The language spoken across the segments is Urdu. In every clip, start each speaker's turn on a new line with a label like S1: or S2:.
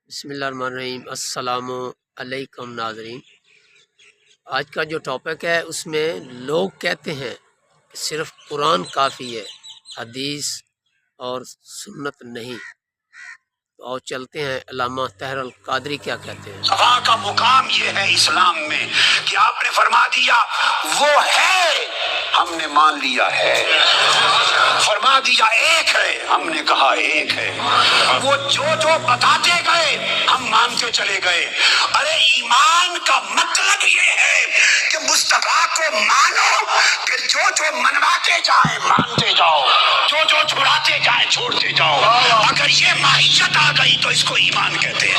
S1: بسم اللہ الرحمن الرحیم۔ السلام علیکم ناظرین، آج کا جو ٹاپک ہے اس میں لوگ کہتے ہیں کہ صرف قرآن کافی ہے، حدیث اور سنت نہیں۔ تو آؤ چلتے ہیں علامہ طاہر القادری کیا کہتے ہیں۔
S2: صفا کا مقام یہ ہے اسلام میں کہ آپ نے فرما دیا وہ ہے، ہم نے مان لیا ہے۔ فرما دیا ایک ہے، ہم نے کہا ایک ہے۔ وہ جو بتاتے گئے ہم مانتے چلے گئے۔ ارے ایمان کا مطلب یہ ہے کہ مصطفیٰ کو مانو، پھر جو منواتے جائیں مانتے جاؤ، جو چھڑاتے جائیں چھوڑتے جاؤ۔ اگر یہ معیشت آ گئی تو اس کو ایمان کہتے ہیں۔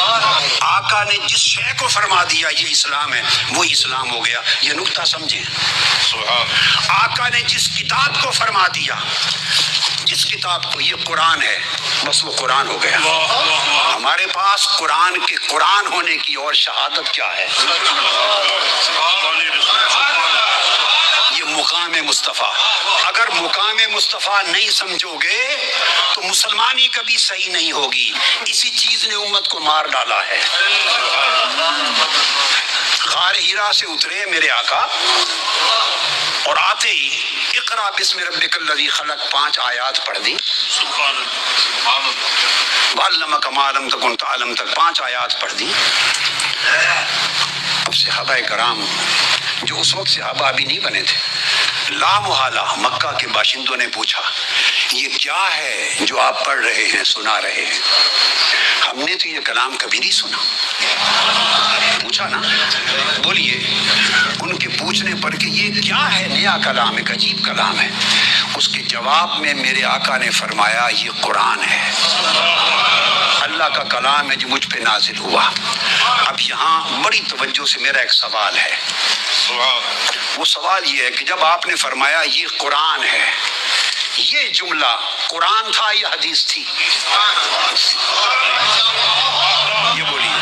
S2: آقا نے جس شے کو فرما دیا یہ اسلام ہے، وہی اسلام ہو گیا۔ یہ نقطہ سمجھیں۔ آقا نے جس کتاب کو فرما دیا، جس کتاب کو یہ قرآن ہے، بس وہ قرآن ہو گیا۔ ہمارے پاس قرآن کے قرآن ہونے کی اور شہادت کیا ہے؟ یہ مقام مصطفیٰ۔ اگر مقام مصطفیٰ نہیں سمجھو گے تو مسلمانی کبھی صحیح نہیں ہوگی۔ اسی چیز نے امت کو مار ڈالا ہے۔ غار ہیرا سے اترے میرے آقا اور آتے ہی اقرا بسم ربک الذی خلق 5 آیات پڑھ دی، وعلمک ما لم تکن تعلم تک 5 آیات پڑھ دی۔ اب صحابہ کرام جو اس وقت صحابہ ابھی نہیں بنے تھے، لا محالہ مکہ کے باشندوں نے پوچھا یہ کیا ہے جو آپ پڑھ رہے ہیں، سنا رہے ہیں؟ ہم نے تو یہ کلام کبھی نہیں سنا۔ پوچھا نا، بولیے۔ ان کے پوچھنے پر کہ یہ کیا ہے، نیا کلام، ایک عجیب کلام ہے، اس کے جواب میں میرے آقا نے فرمایا یہ قرآن ہے، اللہ کا کلام ہے جو مجھ پہ نازل ہوا۔ اب یہاں بڑی توجہ سے میرا ایک سوال ہے۔ وہ سوال یہ ہے کہ جب آپ نے فرمایا یہ قرآن ہے، یہ جملہ قرآن تھا یا حدیث تھی؟ یہ بولیے۔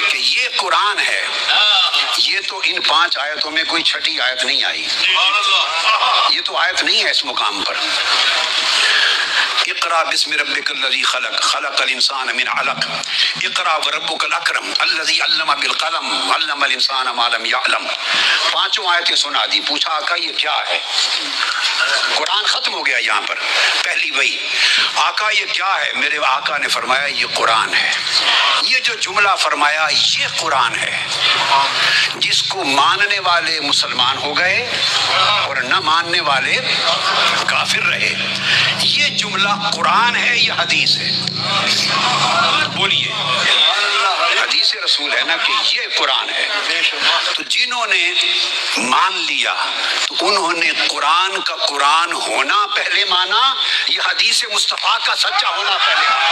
S2: کہ یہ قرآن ہے، یہ تو ان 5 آیتوں میں کوئی چھٹی آیت نہیں آئی، یہ تو آیت نہیں ہے اس مقام پر۔ اقرا بسم ربک الذی خلق، خلق الانسان من علق، اقرا وربک الاکرم الذی علم بالقلم، علم الانسان ما لم یعلم۔ 5 آیتیں سنا دی۔ پوچھا آقا یہ کیا ہے؟ قرآن ختم ہو گیا یہاں پر، پہلی وہی۔ آقا یہ کیا ہے؟ میرے آقا نے فرمایا یہ قرآن ہے۔ یہ جو جملہ فرمایا یہ قرآن ہے، جس کو ماننے والے مسلمان ہو گئے اور نہ ماننے والے کافر رہے۔ یہ جملہ قرآن ہے یا حدیث ہے؟ بولیے۔ حدیث رسول ہے نا کہ یہ قرآن ہے۔ تو جنہوں نے مان لیا تو انہوں نے قرآن کا قرآن ہونا پہلے مانا یا حدیث مصطفیٰ کا سچا ہونا پہلے مانا؟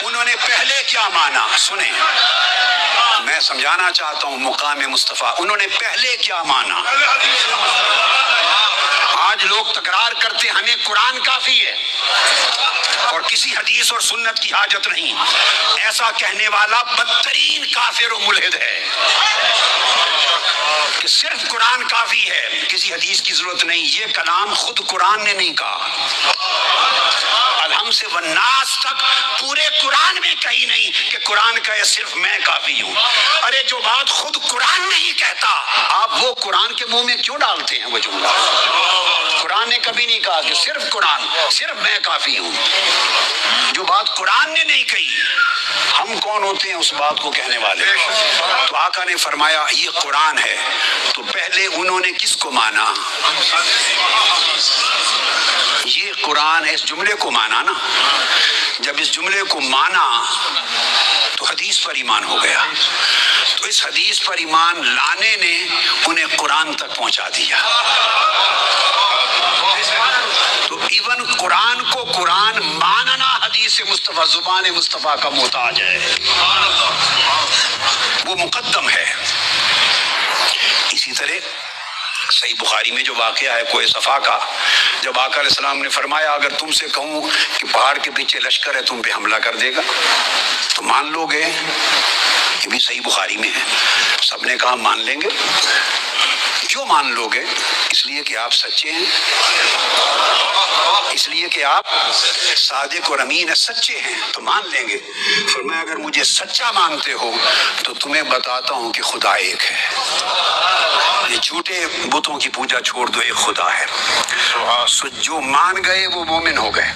S2: انہوں نے پہلے کیا مانا؟ سنیں، میں سمجھانا چاہتا ہوں مقام مصطفیٰ۔ انہوں نے پہلے کیا مانا؟ آج لوگ تکرار کرتے ہمیں قرآن کافی ہے اور کسی حدیث اور سنت کی حاجت نہیں۔ ایسا کہنے والا بدترین کافر و ملحد ہے کہ صرف قرآن کافی ہے، کسی حدیث کی ضرورت نہیں۔ یہ کلام خود قرآن نے نہیں کہا، الحم سے والناس تک پورے قرآن میں کہیں نہیں کہ قرآن کہے صرف میں کافی ہوں۔ ارے جو بات خود قرآن نہیں کہتا آپ وہ قرآن کے منہ میں کیوں ڈالتے ہیں وہ جملہ؟ قرآن نے کبھی نہیں کہا کہ صرف قرآن، صرف میں کافی ہوں۔ جو بات قرآن نے نہیں کہی، ہم کون ہوتے ہیں اس بات کو کہنے والے؟ تو آقا نے فرمایا یہ قرآن ہے۔ تو پہلے انہوں نے کس کو مانا؟ یہ قرآن ہے، اس جملے کو مانا نا۔ جب اس جملے کو مانا تو حدیث پر ایمان ہو گیا۔ تو اس حدیث پر ایمان لانے نے انہیں قرآن تک پہنچا دیا۔ تو ایون قرآن کو قرآن ماننا حدیث مصطفیٰ، زبان مصطفیٰ کا محتاج ہے، وہ مقدم ہے۔ اسی طرح صحیح بخاری میں جو واقعہ ہے کوہ صفا کا، جب آقا علیہ السلام نے فرمایا اگر تم سے کہوں کہ پہاڑ کے پیچھے لشکر ہے تم پہ حملہ کر دے گا تو مان لو گے؟ یہ بھی صحیح بخاری میں ہے. سب نے کہا مان لیں گے. کیوں مان لو گے؟ اس لیے کہ آپ سچے ہیں، اس لیے کہ آپ صادق اور امین ہیں، سچے ہیں تو مان لیں گے. فرمایا اگر مجھے سچا مانتے ہو تو تمہیں بتاتا ہوں کہ خدا ایک ہے. یہ جھوٹے بتوں کی پوجا چھوڑ دو، ایک خدا ہے. سو جو مان گئے وہ مومن ہو گئے.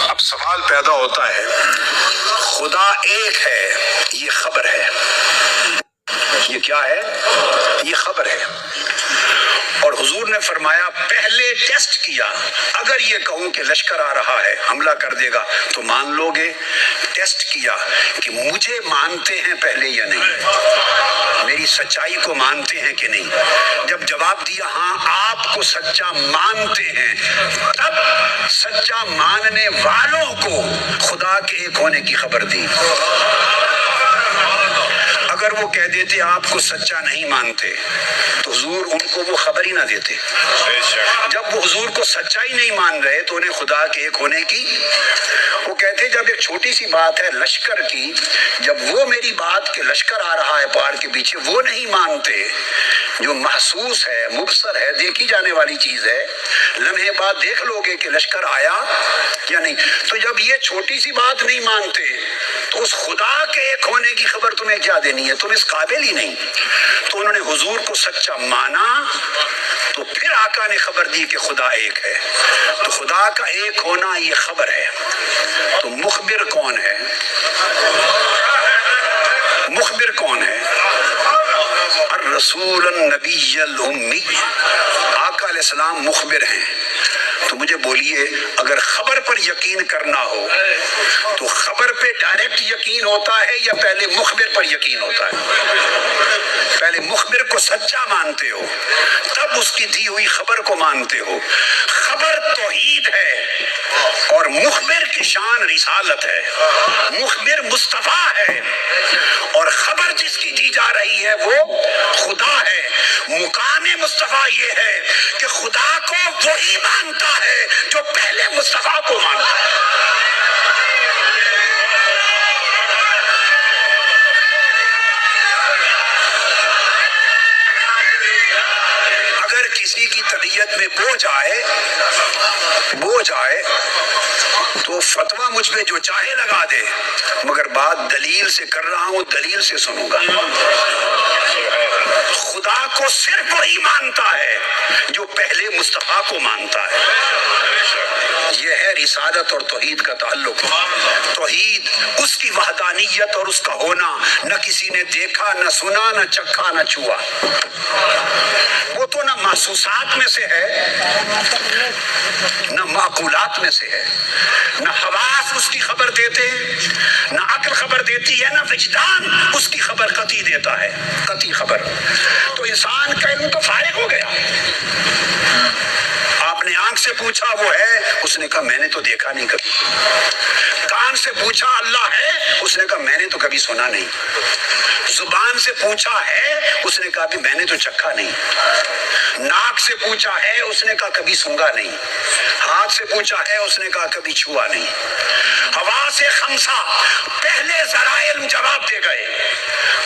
S2: اب سوال پیدا ہوتا ہے، خدا ایک ہے، یہ خبر ہے، یہ کیا ہے؟ یہ خبر ہے. اور حضور نے فرمایا پہلے ٹیسٹ کیا، اگر یہ کہوں کہ لشکر آ رہا ہے حملہ کر دے گا تو مان لو گے؟ ٹیسٹ کیا کہ مجھے مانتے ہیں پہلے یا نہیں، میری سچائی کو مانتے ہیں کہ نہیں. جب جواب دیا ہاں آپ کو سچا مانتے ہیں، تب سچا ماننے والوں کو خدا کے ایک ہونے کی خبر دی. اگر وہ کہہ دیتے آپ کو سچا نہیں مانتے تو حضور ان کو وہ خبر ہی نہ دیتے. جب وہ حضور کو سچائی نہیں مان رہے تو انہیں خدا کے ایک ہونے کی، وہ کہتے جب ایک چھوٹی سی بات ہے لشکر کی، جب وہ میری بات کہ لشکر آ رہا ہے پہاڑ کے پیچھے وہ نہیں مانتے، جو محسوس ہے، مبصر ہے، دیکھی جانے والی چیز ہے، لمحے بعد دیکھ لو گے کہ لشکر آیا یا نہیں. تو جب یہ چھوٹی سی بات نہیں مانتے تو اس خدا کے ایک ہونے کی خبر تمہیں کیا دینی ہے؟ تم اس قابل ہی نہیں. تو انہوں نے حضور کو سچا مانا تو پھر آقا نے خبر دی کہ خدا ایک ہے. تو خدا کا ایک ہونا یہ خبر ہے. تو مخبر کون ہے؟ مخبر کون ہے؟ الرسول النبی الامی، آقا علیہ السلام مخبر ہیں. تو مجھے بولیے اگر خبر پر یقین کرنا ہو تو خبر پہ ڈائریکٹ یقین ہوتا ہے یا پہلے مخبر پر یقین ہوتا ہے؟ پہلے مخبر کو سچا مانتے ہو تب اس کی دی ہوئی خبر کو مانتے ہو. خبر توحید ہے اور مخبر کی شان رسالت ہے. مخبر مصطفیٰ ہے اور خبر جس کی دی جا رہی ہے وہ خدا ہے. مقام مصطفیٰ یہ ہے کہ خدا کو وہی مانتا ہے جو پہلے مصطفیٰ کو مانتا ہے. اگر کسی کی طبیعت میں بوجھ آئے تو فتویٰ مجھ پہ جو چاہے لگا دے، مگر بات دلیل سے کر رہا ہوں، دلیل سے سنوں گا. خدا کو صرف وہی مانتا ہے جو پہلے مصطفیٰ کو مانتا ہے. یہ ہے رسالت اور توحید کا تعلق. توحید اس کی وحدانیت اور اس کا ہونا نہ کسی نے دیکھا، نہ سنا، نہ چکھا، نہ چھوا. وہ تو نہ محسوسات میں سے ہے، نہ معقولات میں سے ہے، نہ حواس اس کی خبر دیتے، نہ عقل خبر دیتی ہے، نہ وجدان اس کی خبر قطعی دیتا ہے، قطعی خبر. تو انسان کا علم تو فارغ ہو گیا. آپ نے آنکھ سے پوچھا وہ ہے، اس نے کہا میں نے تو دیکھا نہیں کبھی. کان سے پوچھا اللہ ہے، اس نے کہا میں نے تو کبھی سنا نہیں. زبان سے پوچھا ہے، اس نے کہا بھی میں نے تو چکھا نہیں. ناک سے پوچھا ہے، اس نے کہا کبھی سونگا نہیں. ہاتھ سے پوچھا ہے، اس نے کہا کبھی چھوا نہیں. حواس خمسہ پہلے ذرائع علم جواب دے گئے.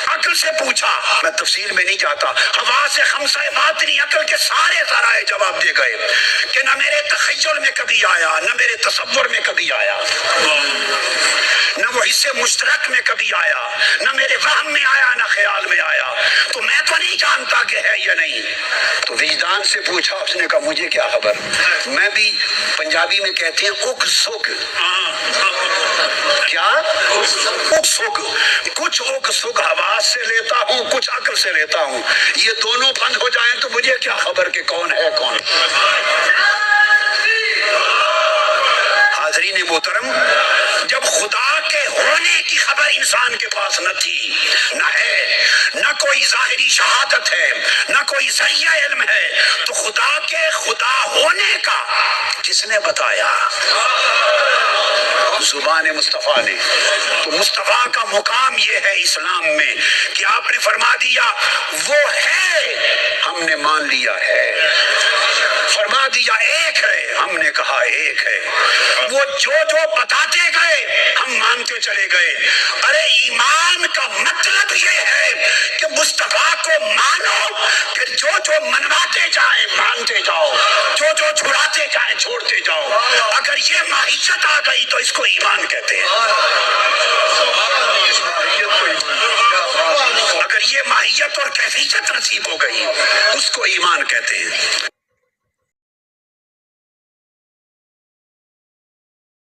S2: عقل سے پوچھا، میں تفصیل میں نہیں جاتا، حواس خمسہ باطنی عقل کے سارے ذرائع جواب دے گئے کہ نہ میرے تخیل میں کبھی آیا، نہ میرے تصور میں کبھی آیا، نہ وہ حصے مشترک میں کبھی آیا، نہ میرے وہم میں آیا، نہ خیال میں آیا. تو میں تو نہیں جانتا کہ ہے یا نہیں. تو وجدان سے پوچھا، اس نے کہا مجھے کیا خبر. میں بھی پنجابی میں کہتے ہیں اک سک، کیا اک سک، کچھ اک سک حواس سے لیتا ہوں، کچھ عقل سے لیتا ہوں. یہ دونوں بند ہو جائیں تو مجھے کیا خبر کہ کون ہے کون. حاضرین محترم، جب خدا کے ہونے کی خبر انسان کے پاس نہ تھی، نہ ہے، نہ کوئی ظاہری شہادت ہے، نہ کوئی ذریعہ علم ہے، تو خدا کے خدا ہونے کا کس نے بتایا؟ زبان مصطفیٰ نے. تو مصطفیٰ کا مقام یہ ہے اسلام میں کہ آپ نے فرما دیا وہ ہے، ہم نے مان لیا ہے. فرما دیا ایک ہے، ہم نے کہا ایک ہے. وہ جو بتاتے گئے ہم مانتے چلے گئے. ارے ایمان کا مطلب منواتے جائیں مانتے جاؤ، جو چھڑاتے جائیں چھوڑتے جاؤ۔ اگر یہ ماہیت آ گئی تو اس کو ایمان کہتے ہیں۔ اگر یہ ماہیت اور کیفیت نصیب ہو گئی اس کو ایمان کہتے ہیں۔